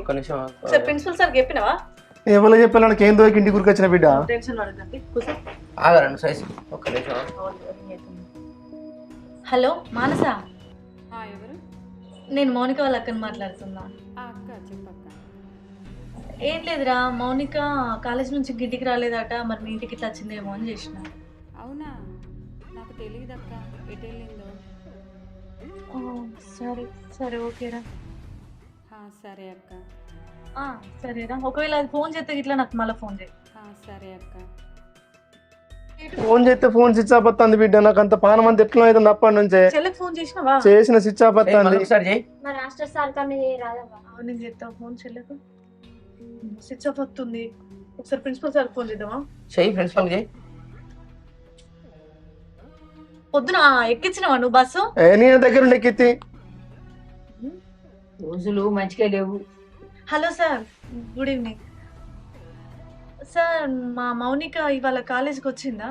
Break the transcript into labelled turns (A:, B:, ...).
A: ఒక్క నిమిషం
B: sir principal sir చెప్పినావా?
C: ఎవరు చెప్పాలి నాకు ఏం దోకి ఇంటికి వచ్చిన బిడ్డ
B: టెన్షన్ పడకండి కూర్చో.
A: ఆగరండి సైజ్ ఒక్క నిమిషం.
B: హలో మానస,
D: ఎవరు?
B: నేను మౌనిక వాళ్ళ అక్కని మాట్లాడుతున్నా.
D: అక్క చెప్పక్క.
B: ఏం లేదురా, మౌనిక కాలేజ్ నుంచి ఇంటికి రాలేదట, మరి మీ ఇంటికి ఇట్లా వచ్చిందేమో అని చేసిన.
D: అవునా, నాకు తెలియదక్క ఎటు వెళ్ళిందో.
B: సరే సరే ఓకేరా.
D: సరే అక్క.
B: సరేరా, ఒకవేళ అది ఫోన్ చేస్తే ఇట్లా నాకు మళ్ళీ ఫోన్ చేయి.
D: సరే అక్క.
C: ఫోన్ చేస్తే ఫోన్ స్విచ్ ఆఫ్ వస్తుంది బిడ్డ, నాకు అంత పానం అంత ఎట్లా అవుతుంది అప్పటి నుంచే.
B: చెల్లెకి ఫోన్ చేసినావా?
C: చేసిన స్విచ్ ఆఫ్ వస్తుంది.
A: ఒకసారి చేయి.
B: నేను చెప్తా ఫోన్ చెల్లెకు. స్విచ్ ఆఫ్ వస్తుంది, ఒకసారి ప్రిన్సిపల్ సార్ ఫోన్ చేద్దామా?
A: చెయ్యి ప్రిన్సిపల్ చేయి.
B: పొద్దున ఎక్కించినావా నువ్వు బస్సు?
C: నేను దగ్గర ఉండి ఎక్కిత్తి.
E: రోజులు మంచిగా లేవు.
B: Hello sir, good evening sir. మా మౌనిక ఇవాళ కాలేజీకి వచ్చిందా?